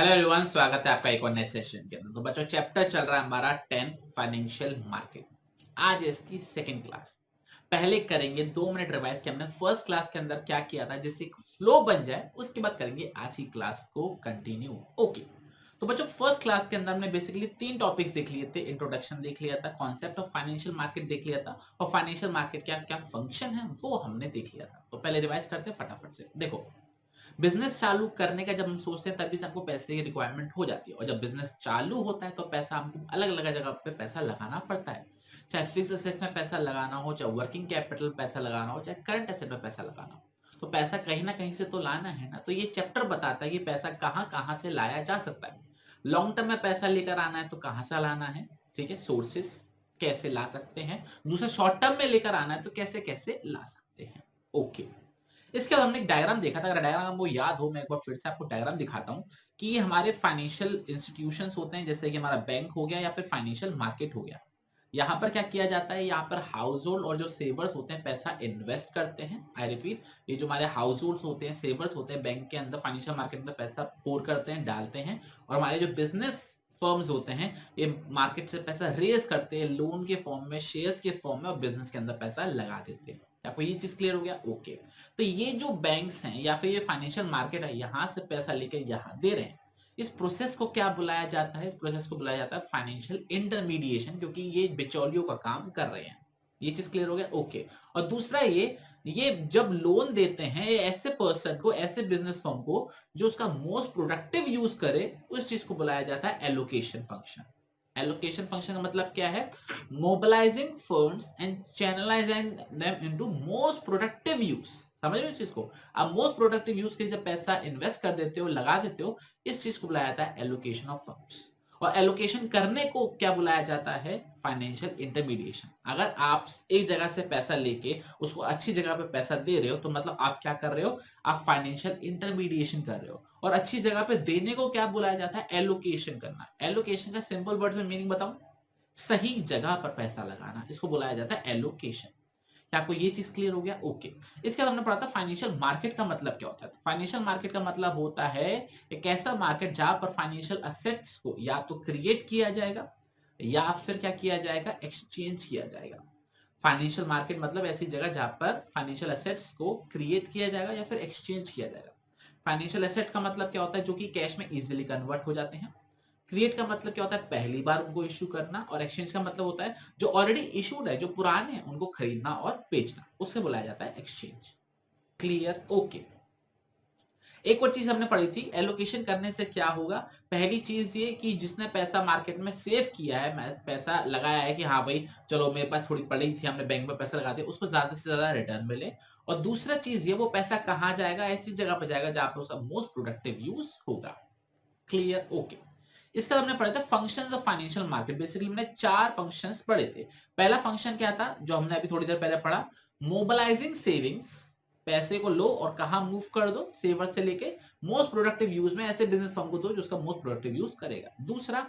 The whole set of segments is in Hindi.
हेलो एवरीवन, स्वागत है आपका एक और नए सेशन के अंदर। तो बच्चों, चैप्टर चल रहा है हमारा 10 फाइनेंशियल मार्केट। आज इसकी सेकंड क्लास। पहले करेंगे 2 मिनट रिवाइज कि हमने फर्स्ट क्लास के अंदर क्या किया था, जिससे एक फ्लो बन जाए। उसके बाद करेंगे आज की क्लास को कंटिन्यू। ओके। तो बच्चों, फर्स्ट क्लास के अंदर हमने बेसिकली 3 टॉपिक्स देख लिए थे। इंट्रोडक्शन देख लिया था, कॉन्सेप्ट ऑफ फाइनेंशियल मार्केट देख लिया था, और फाइनेंशियल मार्केट क्या क्या फंक्शन है वो हमने देख लिया था। तो पहले रिवाइज करते हैं फटाफट से। देखो, बिजनेस चालू करने का जब हम सोचते हैं तभी से हमको पैसे की रिक्वायरमेंट हो जाती है, और जब बिजनेस चालू होता है तो पैसा हमको अलग अलग जगह पे पैसा लगाना पड़ता है। चाहे फिक्स एसेट्स में पैसा लगाना हो, चाहे वर्किंग कैपिटल पैसा लगाना हो, चाहे करंट एसेट में पैसा लगाना हो, तो पैसा कहीं ना कहीं से तो लाना है ना। तो ये चैप्टर बताता है कि पैसा कहाँ कहाँ से लाया जा सकता है। लॉन्ग टर्म में पैसा लेकर आना है तो कहाँ से लाना है, ठीक है, सोर्सेस कैसे ला सकते हैं। दूसरा, शॉर्ट टर्म में लेकर आना है तो कैसे कैसे ला सकते हैं। ओके। इसके बाद हमने एक डायग्राम देखा था। अगर डायग्राम आपको याद हो, मैं एक बार फिर से आपको डायग्राम दिखाता हूं कि ये हमारे फाइनेंशियल इंस्टीट्यूशंस होते हैं, जैसे कि हमारा बैंक हो गया या फिर फाइनेंशियल मार्केट हो गया। यहाँ पर क्या किया जाता है, यहाँ पर हाउस होल्ड और जो सेवर्स होते हैं पैसा इन्वेस्ट करते हैं। आई रिपीट, ये जो हमारे हाउस होल्ड होते हैं, सेवर्स होते हैं, बैंक के अंदर फाइनेंशियल मार्केट में पैसा पोर करते हैं, डालते हैं। और हमारे जो बिजनेस फर्म्स होते हैं, ये मार्केट से पैसा रेज करते हैं लोन के फॉर्म में, शेयर्स के फॉर्म में, और बिजनेस के अंदर पैसा लगा देते हैं। आपको ये चीज क्लियर हो गया? ओके। तो ये जो बैंक्स हैं या फिर ये फाइनेंशियल मार्केट है, यहां से पैसा लेके यहां दे रहे हैं। इस प्रोसेस को क्या बुलाया जाता है? इस प्रोसेस को बुलाया जाता है फाइनेंशियल इंटरमीडिएशन, क्योंकि ये बिचौलियों का काम कर रहे हैं। ये चीज क्लियर हो गया? ओके। और दूसरा, ये जब लोन देते हैं ये ऐसे पर्सन को, ऐसे बिजनेस फर्म को जो उसका मोस्ट प्रोडक्टिव यूज करे, उस चीज को बुलाया जाता है एलोकेशन फंक्शन। एलोकेशन फंक्शन का मतलब क्या है? Mobilising funds and channelising them into most productive use. समझ रहे हो इस चीज को? आप मोस्ट प्रोडक्टिव यूज के लिए जब पैसा इन्वेस्ट कर देते हो, लगा देते हो, इस चीज को बुलाया जाता है एलोकेशन ऑफ फंड्स। और एलोकेशन करने को क्या बुलाया जाता है? Financial intermediation. अगर आप एक जगह से पैसा लेके उसको अच्छी जगह पे पैसा दे रहे हो, तो मतलब आप क्या कर रहे हो? आप फाइनेंशियल इंटरमीडिएशन कर रहे हो। और अच्छी जगह पे देने को क्या बुलाया जाता है? एलोकेशन करना। एलोकेशन का सिंपल वर्ड में मीनिंग बताऊं? सही जगह पर पैसा लगाना, इसको बुलाया जाता है एलोकेशन। क्या आपको ये चीज क्लियर हो गया? ओके। इसके बाद हमने पढ़ा था फाइनेंशियल मार्केट का मतलब क्या होता है। फाइनेंशियल मार्केट का मतलब होता है एक ऐसा मार्केट जहां पर फाइनेंशियल असेट्स को या तो क्रिएट किया जाएगा या फिर क्या किया जाएगा? एक्सचेंज किया जाएगा। फाइनेंशियल मार्केट मतलब ऐसी जगह जहां पर फाइनेंशियल एसेट्स को क्रिएट किया जाएगा या फिर एक्सचेंज किया जाएगा। फाइनेंशियल एसेट का मतलब क्या होता है? जो कि कैश में इजीली कन्वर्ट हो जाते हैं। क्रिएट का मतलब क्या होता है? पहली बार उनको इश्यू करना। और एक्सचेंज का मतलब होता है जो ऑलरेडी इशूड है, जो पुराने हैं, उनको खरीदना और बेचना, उससे बुलाया जाता है एक्सचेंज। क्लियर? ओके। एक और चीज हमने पढ़ी थी, एलोकेशन करने से क्या होगा। पहली चीज ये कि जिसने पैसा मार्केट में सेव किया है, पैसा लगाया है कि हाँ भाई चलो मेरे पास थोड़ी पड़ी थी, हमने बैंक में पैसा लगा दिया, उसको ज्यादा से ज्यादा रिटर्न मिले। और दूसरा चीज ये, वो पैसा कहाँ जाएगा? ऐसी जगह पर जाएगा जहां पर उसका मोस्ट प्रोडक्टिव यूज होगा। क्लियर? ओके। इसका हमने पढ़ा था functions of financial market. Basically हमने 4 फंक्शंस पढ़े थे। पहला फंक्शन क्या था जो हमने अभी थोड़ी देर पहले पढ़ा? Mobilising savings. पैसे को लो और कहां मूव कर दो? सेवर से लेके मोस्ट प्रोडक्टिव यूज में, ऐसे बिजनेस फर्म को दो जो उसका मोस्ट प्रोडक्टिव यूज करेगा। दूसरा,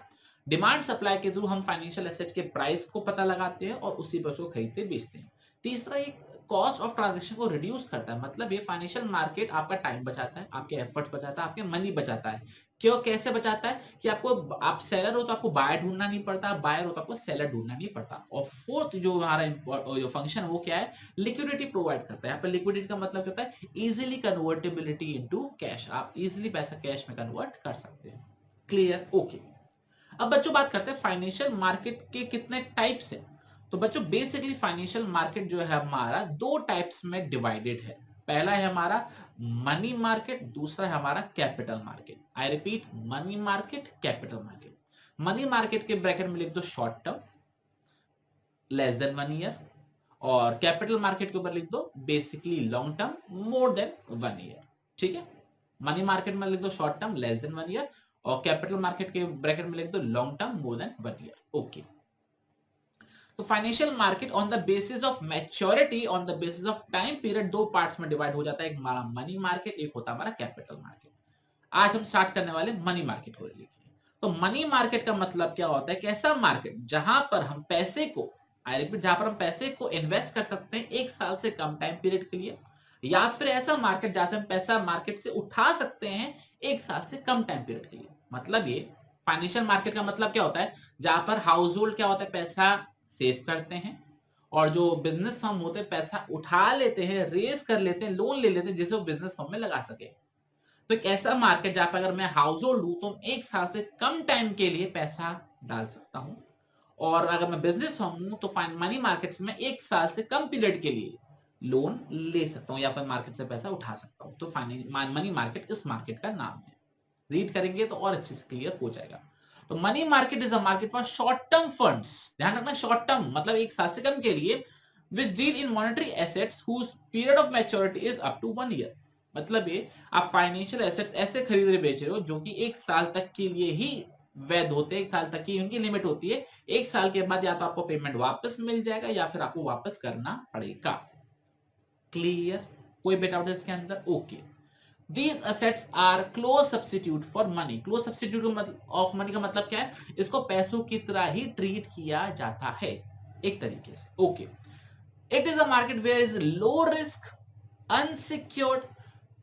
डिमांड सप्लाई के थ्रू हम फाइनेंशियल एसेट्स के प्राइस को पता लगाते हैं और उसी पर उसको खरीदते बेचते हैं। तीसरा, ये कॉस्ट ऑफ ट्रांजेक्शन को रिड्यूस करता है। मतलब ये फाइनेंशियल मार्केट आपका टाइम बचाता है, आपके एफर्ट्स बचाता है, आपके मनी बचाता है। क्यों? कैसे बचाता है? कि आपको, आप सेलर हो तो आपको बायर ढूंढना नहीं पड़ता, बायर हो तो आपको सेलर ढूंढना नहीं पड़ता। और फोर्थ जो हमारा जो फंक्शन वो क्या है? लिक्विडिटी प्रोवाइड करता है। यहाँ पे लिक्विडिटी का मतलब होता है इजीली कन्वर्टेबिलिटी इनटू कैश। आप इजीली पैसा कैश में कन्वर्ट कर सकते हैं। क्लियर? ओके। अब बच्चों बात करते हैं फाइनेंशियल मार्केट के कितने टाइप्स हैं। तो बच्चों बेसिकली फाइनेंशियल मार्केट जो है हमारा 2 टाइप्स में डिवाइडेड है। पहला है हमारा मनी मार्केट, दूसरा है हमारा capital market. I repeat, money market, capital market. Money market के ब्रैकेट में लिख दो short term, less than 1 year. और कैपिटल मार्केट के ऊपर लिख दो basically long term, more than 1 year. ठीक है? मनी मार्केट में लिख दो short term, less than 1 year. और कैपिटल मार्केट के ब्रैकेट में लिख दो long term, more than 1 year. Okay. तो financial market on the basis of maturity, on the basis of time period, 2 parts में डिवाइड हो जाता है। एक हमारा मनी मार्केट, एक होता है हमारा कैपिटल मार्केट। आज हम स्टार्ट करने वाले मनी मार्केट को लेके। तो मनी मार्केट का मतलब क्या होता है? कि ऐसा मार्केट जहां पर हम पैसे को, आई रिपीट, जहां पर हम पैसे को इन्वेस्ट कर सकते हैं 1 साल से कम टाइम पीरियड के लिए, या फिर ऐसा मार्केट जहां से हम पैसा मार्केट से उठा सकते हैं 1 साल से कम टाइम पीरियड के लिए। मतलब ये फाइनेंशियल मार्केट का मतलब क्या होता है, जहां पर हाउस होल्ड क्या होता है, पैसा सेव करते हैं, और जो बिजनेस फर्म होते हैं पैसा उठा लेते हैं, रेस कर लेते हैं, लोन ले लेते हैं, जिसे वो बिजनेस फर्म में लगा सके। तो एक ऐसा मार्केट जहां पर अगर मैं हाउस होल्ड हूं तो एक साल से कम टाइम के लिए पैसा डाल सकता हूं, और अगर मैं बिजनेस फर्म हूं तो मनी मार्केट से मैं एक साल से कम पीरियड के लिए लोन ले सकता हूं या फिर मार्केट से पैसा उठा सकता हूं। तो मनी मार्केट इस मार्केट का नाम है। रीड करेंगे तो और अच्छे से क्लियर हो जाएगा। तो money market is a market for short term funds, ध्यान रखना शॉर्ट टर्म मतलब एक साल से कम के लिए, which deal in monetary assets whose period of maturity is up to 1 year. मतलब ये आप फाइनेंशियल एसेट्स ऐसे खरीद रहे बेच रहे हो जो कि एक साल तक के लिए ही वैध होते हैं, एक साल तक की उनकी लिमिट होती है। एक साल के बाद या तो आपको पेमेंट वापस मिल जाएगा या फिर आपको वापस करना पड़ेगा। क्लियर? कोई भी डाउट है इसके अंदर? Okay. These assets are close substitute for money. Close substitute of money का मतलब क्या है? इसको पैसों की तरह ही ट्रीट किया जाता है एक तरीके से। Okay. It is a market where is low risk, unsecured,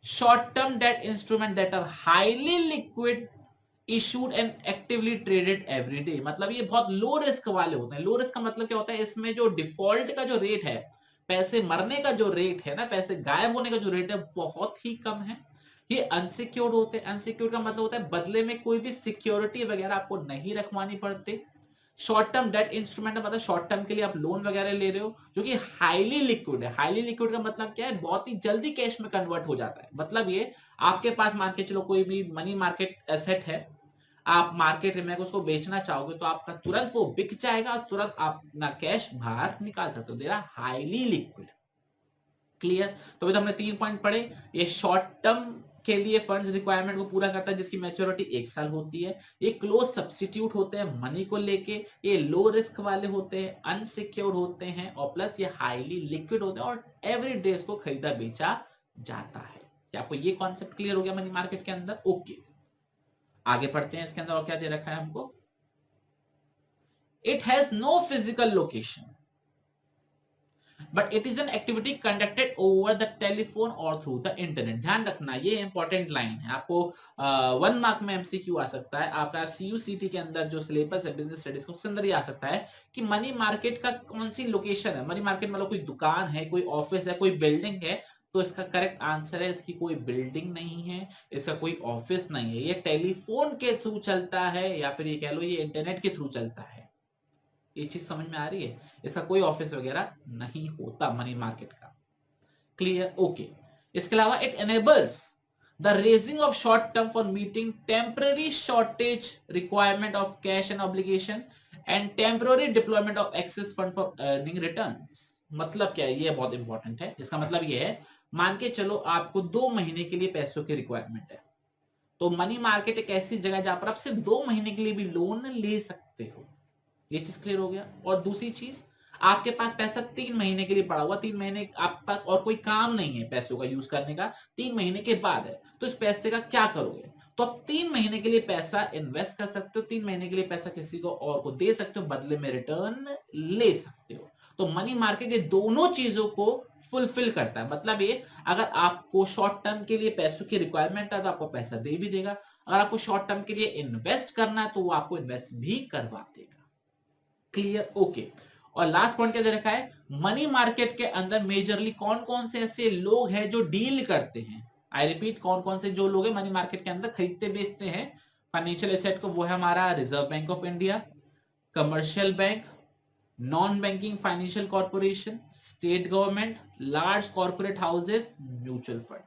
short-term debt instrument that are highly liquid, issued and actively traded every day. मतलब ये बहुत लो रिस्क वाले होते हैं। लो रिस्क का मतलब क्या होता है? इसमें जो डिफॉल्ट का जो रेट है, पैसे मरने का जो रेट है ना, पैसे गायब होने का जो रेट है, बहुत ही कम है। ये अनसिक्योर्ड होते हैं। अनसिक्योर्ड का मतलब होता है बदले में कोई भी सिक्योरिटी वगैरह आपको नहीं रखवानी पड़ती। शॉर्ट टर्म डेट इंस्ट्रूमेंट मतलब शॉर्ट टर्म के लिए आप लोन वगैरह ले रहे हो, जो कि हाईली लिक्विड है। हाईली लिक्विड का मतलब क्या है? बहुत ही जल्दी कैश में कन्वर्ट हो जाता है। मतलब ये आपके पास मान के चलो कोई भी मनी मार्केट एसेट है, आप मार्केट में उसको बेचना चाहोगे तो आपका तुरंत वो बिक जाएगा और तुरंत आप अपना कैश बाहर निकाल सकते हो। दे रहा हाईली लिक्विड। क्लियर? तो अभी तो हमने 3 पॉइंट पढ़े। ये शॉर्ट टर्म के लिए फंड्स रिक्वायरमेंट को पूरा करता है जिसकी मैच्योरिटी 1 साल होती है। ये क्लोज सब्स्टिट्यूट होते हैं मनी को लेके, ये लो रिस्क वाले होते हैं, अनसिक्योर्ड होते हैं, और प्लस ये हाईली लिक्विड होते हैं और एवरी डे इसको खरीदा बेचा जाता है। क्या आपको ये कॉन्सेप्ट क्लियर हो गया मनी मार्केट के अंदर? ओके, आगे पढ़ते हैं। इसके अंदर और क्या दे रखा है हमको? It has no physical location but it is an activity conducted over the telephone और थ्रू द इंटरनेट। ध्यान रखना ये इंपॉर्टेंट लाइन है, आपको 1 मार्क में एमसीक्यू आ सकता है। आपका सीयूसीटी के अंदर जो सिलेबस है बिजनेस स्टडीज का, उसके अंदर ही आ सकता है कि मनी मार्केट का कौन सी लोकेशन है। मनी मार्केट मतलब कोई दुकान है, कोई ऑफिस है, कोई बिल्डिंग है? तो इसका करेक्ट आंसर है इसकी कोई बिल्डिंग नहीं है, इसका कोई ऑफिस नहीं है। ये टेलीफोन के थ्रू चलता है या फिर ये कह लो ये इंटरनेट के थ्रू चलता है। ये चीज समझ में आ रही है? इसका कोई ऑफिस वगैरह नहीं होता मनी मार्केट का। क्लियर? ओके। इसके अलावा it enables the raising of short term for meeting temporary shortage requirement of cash and obligation and temporary deployment of excess fund for earning returns. मतलब क्या है? ये बहुत इंपॉर्टेंट है। इसका मतलब ये है, मान के चलो आपको 2 महीने के लिए पैसों की रिक्वायरमेंट है, तो मनी मार्केट एक ऐसी जगह जहां पर आप सिर्फ 2 महीने के लिए भी लोन ले सकते हो। ये चीज क्लियर हो गया? और दूसरी चीज, आपके पास पैसा 3 महीने के लिए पड़ा हुआ, 3 महीने आपके पास और कोई काम नहीं है पैसों का यूज करने का, 3 महीने के बाद है, तो इस पैसे का क्या करोगे? तो आप 3 महीने के लिए पैसा इन्वेस्ट कर सकते हो, 3 महीने के लिए पैसा किसी को और को दे सकते हो, बदले में रिटर्न ले सकते हो। तो मनी मार्केट ये दोनों चीजों को फुलफिल करता है। मतलब ये, अगर आपको शॉर्ट टर्म के लिए पैसों की रिक्वायरमेंट है तो आपको पैसा दे भी देगा, अगर आपको शॉर्ट टर्म के लिए इन्वेस्ट करना है तो वो आपको इन्वेस्ट भी करवा देगा। क्लियर? ओके। और लास्ट पॉइंट क्या दे रखा है? मनी मार्केट के अंदर मेजरली कौन कौन से ऐसे लोग हैं जो डील करते हैं? आई रिपीट, कौन कौन से जो लोग हैं मनी मार्केट के अंदर खरीदते बेचते हैं फाइनेंशियल एसेट को? वो है हमारा reserve bank of India, commercial bank, non banking financial corporation, state government, large corporate houses, mutual fund.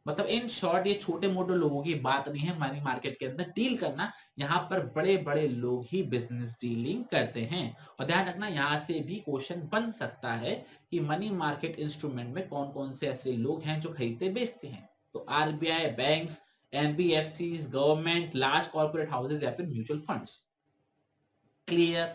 मतलब इन शॉर्ट ये छोटे मोटे लोगों की बात नहीं है मनी मार्केट के अंदर डील करना, यहाँ पर बड़े बड़े लोग ही बिजनेस डीलिंग करते हैं। और ध्यान रखना, यहाँ से भी क्वेश्चन बन सकता है कि मनी मार्केट इंस्ट्रूमेंट में कौन कौन से ऐसे लोग हैं जो खरीदते बेचते हैं? तो RBI, banks, NBFCs, government, large corporate houses या फिर म्यूचुअल फंड्स। क्लियर?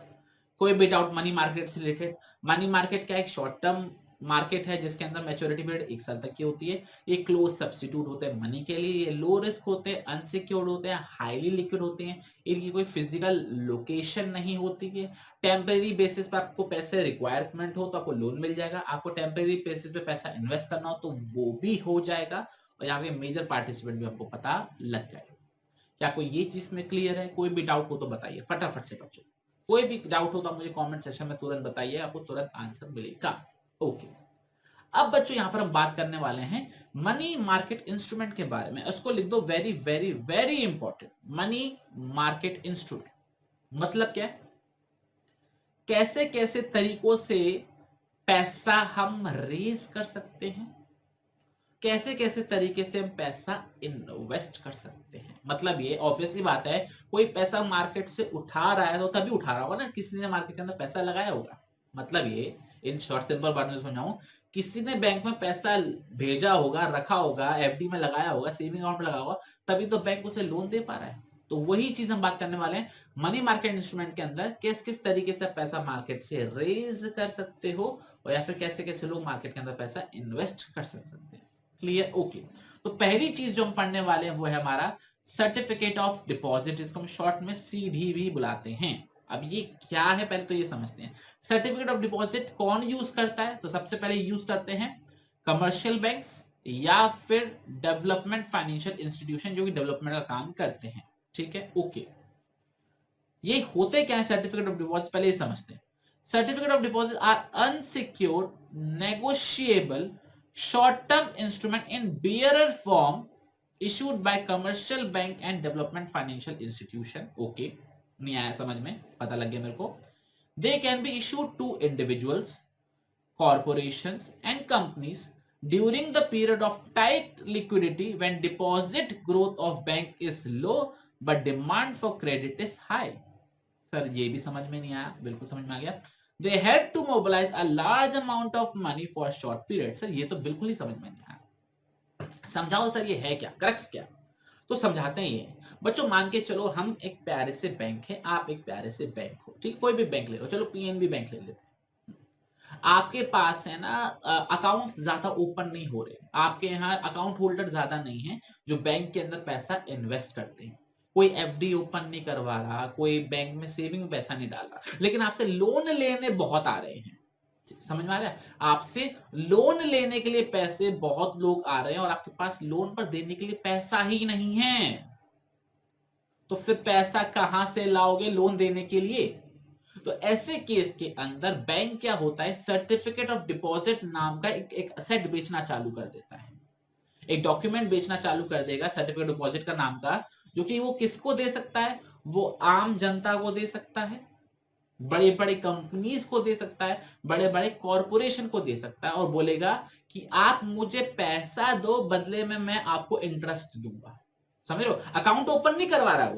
कोई भी डाउट मनी मार्केट से रिलेटेड? मनी मार्केट क्या एक शॉर्ट टर्म मार्केट है जिसके अंदर मैच्योरिटी पीरियड 1 साल तक की होती है। ये क्लोज सब्स्टिट्यूट होते हैं मनी के लिए, ये लो रिस्क होते हैं, अनसिक्योर्ड होते हैं, हाईली लिक्विड होते हैं, इनकी कोई फिजिकल लोकेशन नहीं होती है। टेम्परेरी बेसिस पे आपको पैसे रिक्वायरमेंट हो तो आपको लोन मिल जाएगा, आपको टेम्परेरी बेसिस पे पैसा इन्वेस्ट करना हो तो वो भी हो जाएगा, और यहाँ पे मेजर पार्टिसिपेंट भी आपको पता लग जाएगा। क्या कोई ये चीज में क्लियर है? कोई भी डाउट हो तो बताइए फटाफट से बच्चों, कोई भी डाउट हो तो मुझे कमेंट सेक्शन में तुरंत बताइए, आपको तुरंत आंसर मिलेगा। ओके, अब बच्चों यहां पर हम बात करने वाले हैं मनी मार्केट इंस्ट्रूमेंट के बारे में। इसको लिख दो, very very very important, money market instrument मतलब क्या है? कैसे कैसे तरीकों से पैसा हम रेज कर सकते हैं, कैसे कैसे तरीके से हम पैसा इन्वेस्ट कर सकते हैं। मतलब ये ऑब्वियसली बात है, कोई पैसा मार्केट से उठा रहा है तो तभी उठा रहा होगा ना, किसी ने मार्केट के अंदर पैसा लगाया होगा। मतलब ये इन शॉर्ट सिंपल बात में समझाऊं, किसी ने बैंक में पैसा भेजा होगा, रखा होगा, एफडी में लगाया होगा, सेविंग अकाउंट में लगाया होगा, तभी तो बैंक उसे लोन दे पा रहा है। तो वही चीज हम बात करने वाले हैं मनी मार्केट इंस्ट्रूमेंट के अंदर, किस किस तरीके से पैसा मार्केट से रेज कर सकते हो, और या फिर कैसे कैसे लोग मार्केट के अंदर पैसा इन्वेस्ट कर सकते हैं। क्लियर? ओके, तो पहली चीज जो हम पढ़ने वाले हैं वो है हमारा सर्टिफिकेट ऑफ डिपॉजिट, जिसको हम शॉर्ट में सीडी भी बुलाते हैं। अब ये क्या है पहले तो ये समझते हैं। सर्टिफिकेट ऑफ डिपॉजिट कौन यूज करता है? तो सबसे पहले यूज करते हैं कमर्शियल बैंक्स या फिर डेवलपमेंट फाइनेंशियल इंस्टीट्यूशन, जो कि डेवलपमेंट का काम करते हैं। ठीक है, ओके। ये होते क्या है सर्टिफिकेट ऑफ डिपॉजिट, पहले ये समझते हैं। Certificate of deposit are unsecured negotiable short term instrument in bearer form issued by commercial bank and development financial institution. Okay, नहीं आया समझ में? पता लग गया मेरे को। They can be issued to individuals, corporations and companies during the period of tight liquidity when deposit growth of bank is low but demand for credit is high. Sir ये भी समझ में नहीं आया? बिल्कुल समझ में आ गया। They had to mobilize a large amount of money for a short period. Sir ये तो बिल्कुल ही समझ में नहीं आया, समझाओ सर ये है क्या, क्रक्स क्या? तो समझाते हैं। ये बच्चों मान के चलो हम एक प्यारे से बैंक है, आप एक प्यारे से बैंक हो, ठीक, कोई भी बैंक ले लो, चलो पीएनबी बैंक ले लेते हैं। आपके पास है ना अकाउंट ज्यादा ओपन नहीं हो रहे, आपके यहाँ अकाउंट होल्डर ज्यादा नहीं है जो बैंक के अंदर पैसा इन्वेस्ट करते हैं। कोई एफडी ओपन नहीं करवा रहा, कोई बैंक में सेविंग में पैसा नहीं डाल रहा, लेकिन आपसे लोन लेने बहुत आ रहे हैं। समझ में आ रहा है? आपसे लोन लेने के लिए पैसे बहुत लोग आ रहे हैं और आपके पास लोन पर देने के लिए पैसा ही नहीं है, तो फिर पैसा कहां से लाओगे लोन देने के लिए? तो ऐसे केस के अंदर बैंक क्या होता है, सर्टिफिकेट ऑफ डिपॉजिट नाम का एक असेट बेचना चालू कर देता है, एक डॉक्यूमेंट बेचना चालू कर देगा सर्टिफिकेट डिपॉजिट का नाम का, जो कि वो किसको दे सकता है? वो आम जनता को दे सकता है, बड़े बड़े कंपनीज को दे सकता है, बड़े बड़े कॉरपोरेशन को दे सकता है, और बोलेगा कि आप मुझे पैसा दो, बदले में मैं आपको इंटरेस्ट दूंगा। समझ लो, अकाउंट ओपन नहीं करवा रहा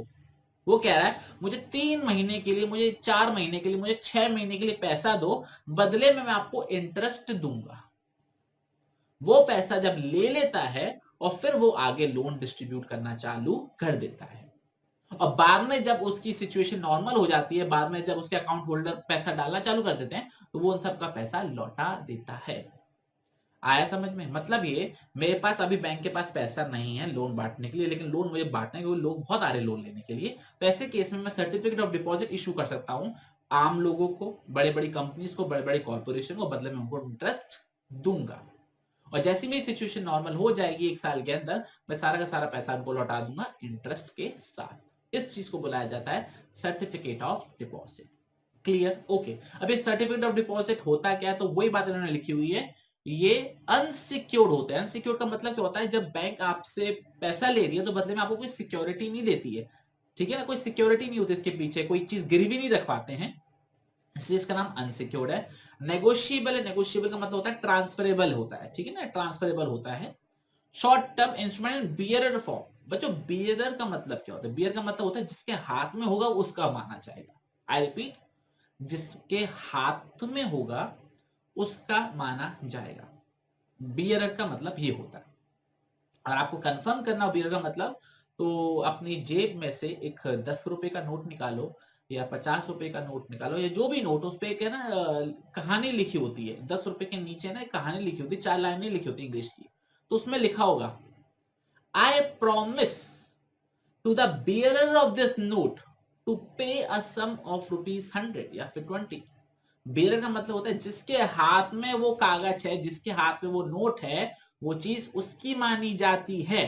वो कह रहा है मुझे 3 महीने के लिए, मुझे 4 महीने के लिए, मुझे 6 महीने के लिए पैसा दो, बदले में मैं आपको इंटरेस्ट दूंगा। वो पैसा जब ले लेता है और फिर वो आगे लोन डिस्ट्रीब्यूट करना चालू कर देता है, और बाद में जब उसकी सिचुएशन नॉर्मल हो जाती है, बाद में जब उसके अकाउंट होल्डर पैसा डालना चालू कर देते हैं, तो वो उन सबका पैसा लौटा देता है। आया समझ में? मतलब ये मेरे पास अभी बैंक के पास पैसा नहीं है लोन बांटने के लिए, लेकिन लोन मुझे बांटना है क्योंकि लोग बहुत आ रहे लोन लेने के लिए, तो ऐसे केस में मैं सर्टिफिकेट ऑफ डिपॉजिट इशू कर सकता हूं आम लोगों को, बड़े बड़ी कंपनीज को, बड़े बड़े कॉर्पोरेशन को, बदले में उनको इंटरेस्ट दूंगा, और जैसी मेरी सिचुएशन नॉर्मल हो जाएगी 1 साल के अंदर, मैं सारा का सारा पैसा उनको लौटा दूंगा इंटरेस्ट के साथ। इस चीज को बुलाया जाता है certificate of deposit. Clear? Okay. अब ये सर्टिफिकेट ऑफ डिपॉजिट होता क्या है, तो वही बात इन्होंने लिखी हुई है, ये अनसिक्योर्ड होता है। अनसिक्योर्ड का मतलब क्या होता है? जब बैंक आपसे पैसा ले रही है तो बदले में आपको कोई सिक्योरिटी नहीं देती है, ठीक है ना, कोई सिक्योरिटी नहीं होती इसके पीछे, कोई चीज गिरवी नहीं रखवाते हैं, इसलिए इसका नाम अनसिक्योर्ड है। नेगोशिएबल है, नेगोशिएबल का मतलब होता है ट्रांसफरेबल होता है, ठीक है ना, ट्रांसफरेबल होता है। Short term instrument bearer form. बच्चों बियरर का मतलब क्या होता है? बियर का मतलब होता है जिसके हाथ में होगा उसका माना जाएगा। आई रिपीट, जिसके हाथ में होगा उसका माना जाएगा। बियरर का मतलब ये होता है। और आपको कंफर्म करना हो बियरर का मतलब, तो अपनी जेब में से एक 10 रुपए का नोट निकालो या 50 रुपए का नोट निकालो, या जो भी नोट, उस पे एक है ना कहानी लिखी होती है, 10 रुपए के नीचे ना एक कहानी लिखी होती है, 4 लाइनें लिखी होती है इंग्लिश की, तो उसमें लिखा होगा I promise to the bearer of this note to pay a some of ₹100 या फिर 20। बियरर का मतलब होता है जिसके हाथ में वो कागज है, जिसके हाथ में वो नोट है, वो चीज उसकी मानी जाती है,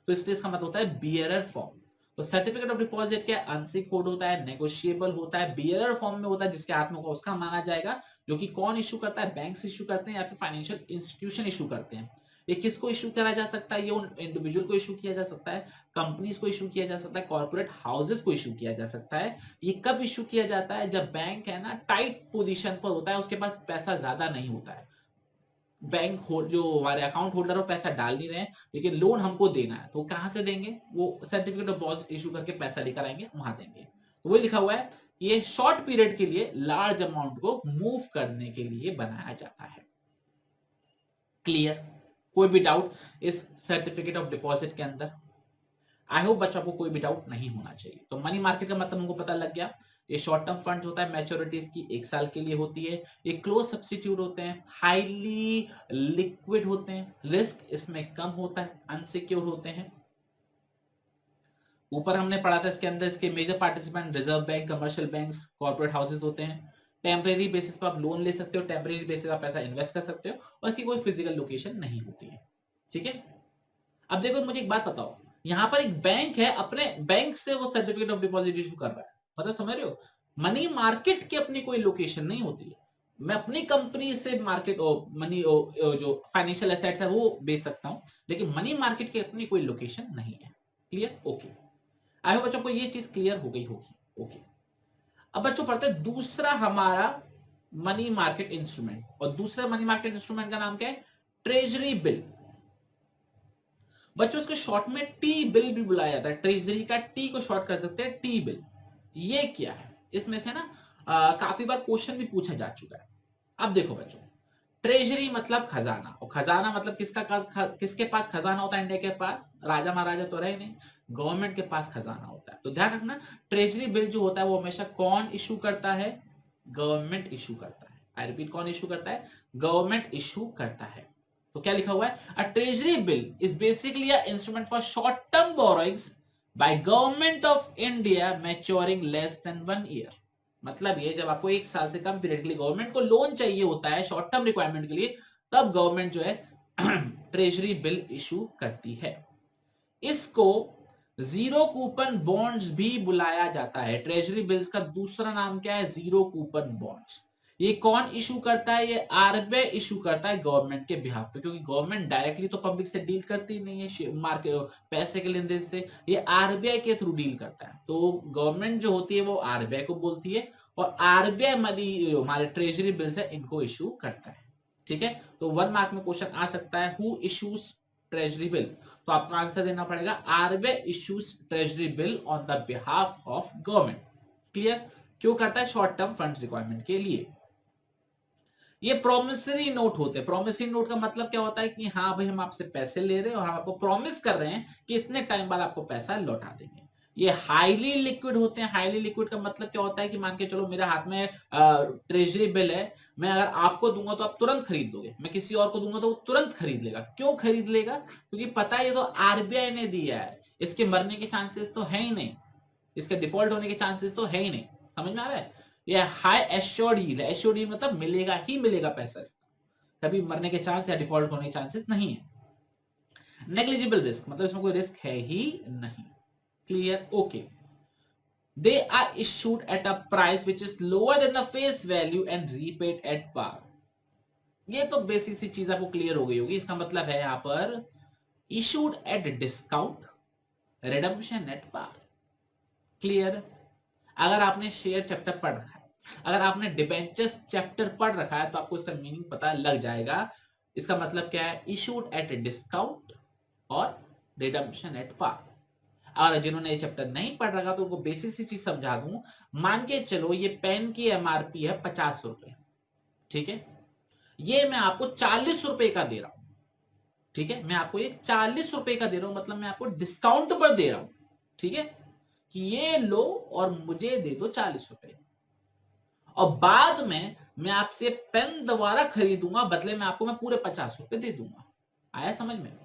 तो इसलिए इसका मतलब होता है बियरर फॉर्म। तो सर्टिफिकेट ऑफ डिपॉजिट क्या है, अनसिक्योर्ड होता है, नेगोशिएबल होता है, बियरर फॉर्म में होता है, जिसके हाथ में होगा उसका माना जाएगा, जो कि कौन इशू करता है, बैंक्स इशू करते हैं या फिर फाइनेंशियल इंस्टीट्यूशन इशू करते हैं। ये किसको इशू करा जा सकता है, ये उन इंडिविजुअल को इशू किया जा सकता है, कंपनीज को इशू किया जा सकता है, कॉर्पोरेट हाउसेस को इशू किया जा सकता है। ये कब इशू किया जाता है, जब बैंक है ना टाइट पोजीशन पर होता है, उसके पास पैसा ज्यादा नहीं होता है, बैंक जो हमारे अकाउंट होल्डर हो पैसा डाल नहीं रहे हैं, लेकिन लोन हमको देना है, तो कहां से देंगे, वो सर्टिफिकेट ऑफ डिपॉजिट इशू करके पैसा लेकर आएंगे, वहां देंगे। तो वही लिखा हुआ है, ये शॉर्ट पीरियड के लिए लार्ज अमाउंट को मूव करने के लिए बनाया जाता है। क्लियर, कोई भी डाउट इस सर्टिफिकेट ऑफ डिपॉजिट के अंदर? आई होप बच्चों को कोई भी डाउट नहीं होना चाहिए। तो मनी मार्केट का मतलब हमको पता लग गया, ये शॉर्ट टर्म फंड होता है, मैच्योरिटी इसकी 1 साल के लिए होती है, ये क्लोज सब्स्टिट्यूट होते हैं, हाईली लिक्विड होते हैं, रिस्क इसमें कम होता है, अनसिक्योर होते हैं। ऊपर हमने पढ़ा था इसके अंदर इसके major participant reserve bank, commercial banks, corporate houses होते हैं। टेम्परेरी बेसिस पर आप लोन ले सकते हो, टेम्परेरी बेसिस पर पैसा इन्वेस्ट कर सकते हो, और इसकी कोई फिजिकल लोकेशन नहीं होती है। ठीक है, अब देखो मुझे एक बात बताओ, यहां पर एक बैंक है, अपने बैंक से वो सर्टिफिकेट ऑफ डिपॉजिट इशू कर रहा है, मतलब समझ रहे हो, मनी मार्केट की अपनी कोई लोकेशन नहीं होती है। मैं अपनी कंपनी से मार्केट मनी जो फाइनेंशियल एसेट्स है वो बेच सकता हूं, लेकिन मनी मार्केट की अपनी कोई लोकेशन नहीं है। क्लियर, ओके, आई होप बच्चों को ये चीज क्लियर हो गई होगी। ओके, अब बच्चों पढ़ते हैं दूसरा हमारा मनी मार्केट इंस्ट्रूमेंट, और दूसरा मनी मार्केट इंस्ट्रूमेंट का नाम क्या है, ट्रेजरी बिल। बच्चों इसको शॉर्ट में टी बिल भी बुलाया जाता है, ट्रेजरी का टी को शॉर्ट कर सकते हैं टी बिल। ये क्या है, इसमें से ना काफी बार क्वेश्चन भी पूछा जा चुका है। अब देखो बच्चों, ट्रेजरी मतलब खजाना, और खजाना मतलब किसके पास खजाना होता है, इंडिया के पास राजा महाराजा तो रहे नहीं, गवर्नमेंट के पास खजाना होता है। तो ध्यान रखना, ट्रेजरी बिल जो होता है वो हमेशा कौन इशू करता है, गवर्नमेंट इशू करता है। आई रिपीट, कौन इशू करता है, गवर्नमेंट इशू करता है। तो क्या लिखा हुआ है, a treasury bill is basically a instrument for short term borrowings by government of India maturing less than 1 year. मतलब ये जब आपको 1 साल से कम पीरियड के लिए गवर्नमेंट को लोन चाहिए होता है शॉर्ट टर्म रिक्वायरमेंट के लिए, तब गवर्नमेंट जो है ट्रेजरी बिल इशू करती है। इसको जीरो कूपन बॉन्ड्स भी बुलाया जाता है। ट्रेजरी बिल्स का दूसरा नाम क्या है, जीरो कूपन बॉन्ड्स। ये कौन इशू करता है, ये आरबीआई इशू करता है गवर्नमेंट के बिहाफ पे, क्योंकि गवर्नमेंट डायरेक्टली तो पब्लिक से डील करती नहीं है मार्केट पैसे के लेन देन से, ये आरबीआई के थ्रू डील करता है। तो गवर्नमेंट जो होती है वो आरबीआई को बोलती है, और आरबीआई मनी हमारे ट्रेजरी बिल्स है इनको इशू करता है। ठीक है, तो 1 मार्क में क्वेश्चन आ सकता है, हु इशूज ट्रेजरी बिल, तो आपको आंसर देना पड़ेगा RBI issues treasury bill on the behalf of government. Clear, क्यों करता है, शॉर्ट टर्म फंड्स रिक्वायरमेंट के लिए। ये प्रोमिसरी नोट होते हैं। प्रोमिसरी नोट का मतलब क्या होता है कि हाँ भाई हम आपसे पैसे ले रहे हैं और हम आपको प्रॉमिस कर रहे हैं कि इतने टाइम बाद आपको पैसा लौटा देंगे। ये हाईली लिक्विड होते हैं। हाईली लिक्विड का मतलब क्या होता है कि मान के चलो मेरे हाथ में ट्रेजरी बिल है, मैं अगर आपको दूंगा तो आप तुरंत खरीद लोगे, मैं किसी और को दूंगा तो वो तुरंत खरीद लेगा। क्यों खरीद लेगा, क्योंकि पता है ये तो आरबीआई ने दिया है, इसके मरने के चांसेस तो है ही नहीं, इसके डिफॉल्ट होने के चांसेस तो है ही नहीं। समझ में आ रहा है, ये हाई एश्योर्ड यील्ड है। एश्योर्ड यील्ड मतलब मिलेगा ही मिलेगा पैसा, इसका कभी मरने के चांस या डिफॉल्ट होने के चांसेस नहीं है। नेग्लिजिबल रिस्क मतलब इसमें कोई रिस्क है ही नहीं। Clear, okay. They are issued at a price which is lower than the face value and repaid at par. ये तो बेसिक सी चीज आपको क्लियर हो गई होगी। इसका मतलब है यहां पर issued at discount, redemption at par. Clear, अगर आपने शेयर चैप्टर पढ़ रखा है, अगर आपने डिबेंचर्स चैप्टर पढ़ रखा है, तो आपको इसका मीनिंग पता लग जाएगा। इसका मतलब क्या है, इशूड एट डिस्काउंट और रिडम्पशन एट पार। और जिन्होंने ये चैप्टर नहीं पढ़ रखा तो उनको बेसिक सी चीज समझा दूं। मान के चलो ये पेन की एमआरपी है 50 रुपए, ठीक है, ये मैं आपको 40 रुपए का दे रहा हूं। ठीक है, मैं आपको ये 40 रुपए का दे रहा हूं, मतलब मैं आपको डिस्काउंट पर दे रहा हूं। ठीक है, कि ये लो और मुझे दे दो 40 रुपए, और बाद में मैं आपसे पेन दोबारा खरीदूंगा, बदले में आपको मैं पूरे 50 रुपए दे दूंगा। आया समझ में?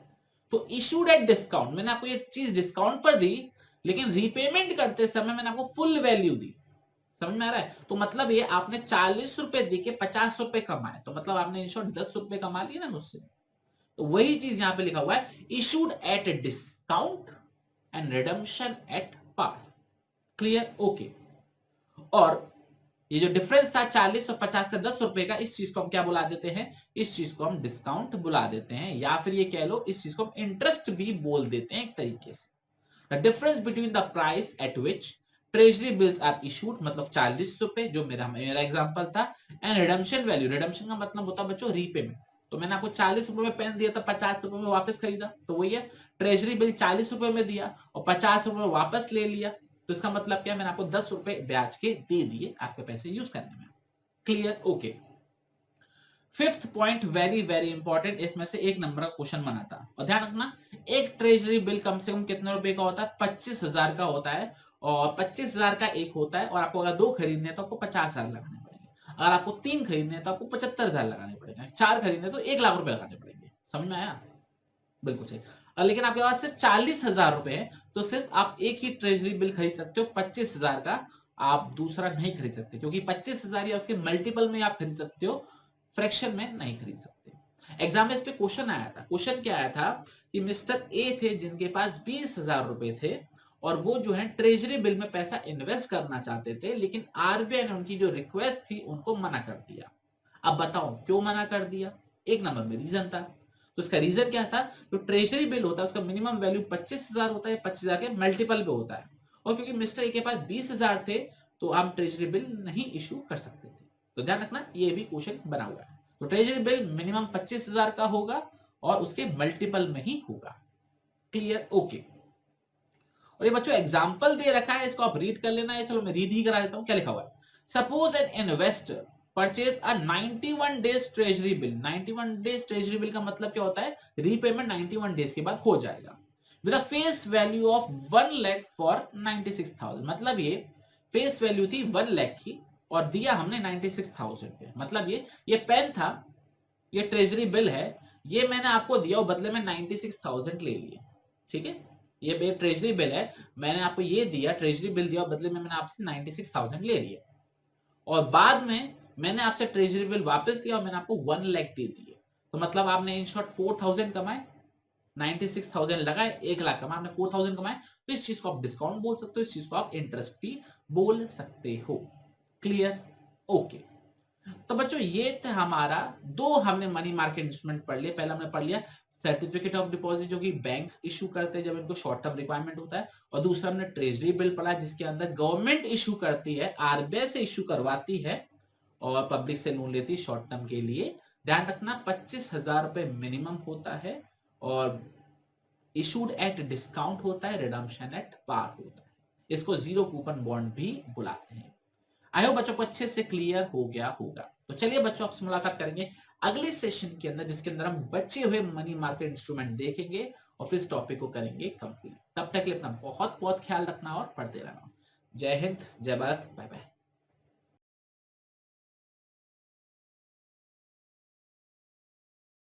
तो इशूड एट डिस्काउंट, मैंने आपको ये चीज डिस्काउंट पर दी, लेकिन रीपेमेंट करते समय मैंने आपको फुल वैल्यू दी। समझ में आ रहा है? तो मतलब ये आपने 40 रुपए दे के 50 रुपए कमाए, तो मतलब आपने इन शॉर्ट 10 रुपए कमा लिए ना मुझसे। तो वही चीज यहां पे लिखा हुआ है, issued at discount and redemption at par. Clear, okay. और ये जो डिफरेंस था 40 और 50 का 10 रुपए का, इस चीज को हम क्या बुला देते हैं, इस चीज को हम डिस्काउंट बुला देते हैं, या फिर ये कह लो इस चीज को हम इंटरेस्ट भी बोल देते हैं एक तरीके से। The difference between the price at which treasury bills are issued, मतलब 40 रुपए जो मेरा एग्जांपल था, एंड रिडम्पशन वैल्यू, रिडम्पशन का मतलब होता है बच्चों रीपेमेंट। तो मैंने आपको 40 रुपए में पेन दिया था, 50 रुपए में वापस खरीदा, तो वही है, ट्रेजरी बिल 40 रुपए में दिया और 50 रुपए में वापस ले लिया, तो इसका मतलब क्या, मैंने आपको 10 रुपए ब्याज के दे दिए आपके पैसे यूज करने में। Clear, okay. Fifth point very very important, इसमें से एक नंबर का क्वेश्चन बना था, और ध्यान रखना, एक ट्रेजरी बिल कम से कम कितने रुपए का होता है, 25,000 का होता है, और 25,000 का एक होता है, और आपको अगर 2 खरीदने तो आपको 50,000 लगाने पड़ेंगे, अगर आपको 3 खरीदने तो आपको 75,000 लगाने पड़ेंगे, 4 खरीदने तो 1 लाख रुपए लगाने पड़ेंगे। समझ में आया? बिल्कुल सही। लेकिन आपके पास सिर्फ 40,000 रुपए है, तो सिर्फ आप एक ही ट्रेजरी बिल खरीद सकते हो 25,000 का, आप दूसरा नहीं खरीद सकते, क्योंकि 25,000 या उसके मल्टीपल में आप खरीद सकते हो, फ्रैक्शन में नहीं खरीद सकते। एग्जाम में इस पे क्वेश्चन आया था, क्वेश्चन क्या आया था कि मिस्टर ए थे जिनके पास 20,000 रुपए थे, और वो जो है ट्रेजरी बिल में पैसा इन्वेस्ट करना चाहते थे, लेकिन आरबीआई ने उनकी जो रिक्वेस्ट थी उनको मना कर दिया। अब बताओ क्यों मना कर दिया? एक नंबर में रीजन था, तो इसका रीजन क्या था, जो ट्रेजरी बिल होता है उसका मिनिमम वैल्यू 25,000 होता है, 25,000 के मल्टीपल पे होता है, और क्योंकि मिस्टर ए के पास 20,000 थे, तो हम ट्रेजरी बिल नहीं इशू कर सकते थे। तो ध्यान रखना, ये भी क्वेश्चन बना हुआ है। तो ट्रेजरी बिल मिनिमम 25,000 का होगा और उसके मल्टीपल में ही होगा। Clear, okay. और ये बच्चों एग्जाम्पल दे रखा है, इसको आप रीड कर लेना है, चलो मैं रीड ही करा देता हूं, क्या लिखा हुआ है। Suppose an investor purchase a 91 days treasury bill, 91 days treasury bill का मतलब क्या होता है, रीपेमेंट 91 डेज के बाद हो जाएगा, with a face value of 1 lakh for 96,000, मतलब ये फेस वैल्यू थी 1 लाख की, और दिया हमने 96,000 पे, मतलब ये पेन था, ये ट्रेजरी बिल है, ये मैंने आपको दिया और बदले में 96,000 ले लिए। ठीक है, ये ट्रेजरी बिल है, मैंने आपको ये दिया, ट्रेजरी बिल दिया और बदले में मैंने आपसे 96,000 ले लिए, और बाद में मैंने आपसे ट्रेजरी बिल वापस दिया और मैंने आपको 1 लाख दे दिए, तो मतलब आपने इन शॉर्ट 4,000 कमाए, 96,000 लगाए, 1 लाख कमाए, आपने 4,000 कमाए, तो इस चीज को आप डिस्काउंट बोल सकते हो, इस चीज को आप इंटरेस्ट भी बोल सकते हो। Clear, okay. तो बच्चों ये था हमारा, दो हमने मनी मार्केट इंस्ट्रूमेंट पढ़ लिया। पहला हमने पढ़ लिया सर्टिफिकेट ऑफ डिपॉजिट, जो कि बैंक्स इशू करते हैं जब इनको शॉर्ट टर्म रिक्वायरमेंट होता है, और दूसरा हमने ट्रेजरी बिल पढ़ा जिसके अंदर गवर्नमेंट इशू करती है, आरबीआई से इशू करवाती है और पब्लिक से लोन लेती है शॉर्ट टर्म के लिए। ध्यान रखना 25,000 रुपए मिनिमम होता है, और इशूड एट डिस्काउंट होता है, रिडम्पशन एट पार होता है, इसको जीरो कूपन बॉन्ड भी बुलाते हैं। आई होप बच्चों को अच्छे से क्लियर हो गया होगा। तो चलिए बच्चों, आपसे मुलाकात करेंगे अगले सेशन के अंदर, जिसके अंदर हम बचे हुए मनी मार्केट इंस्ट्रूमेंट देखेंगे और फिर इस टॉपिक को करेंगे कंप्लीट। तब तक के लिए अपना बहुत बहुत ख्याल रखना और पढ़ते रहना। जय हिंद, जय भारत, बाय बाय।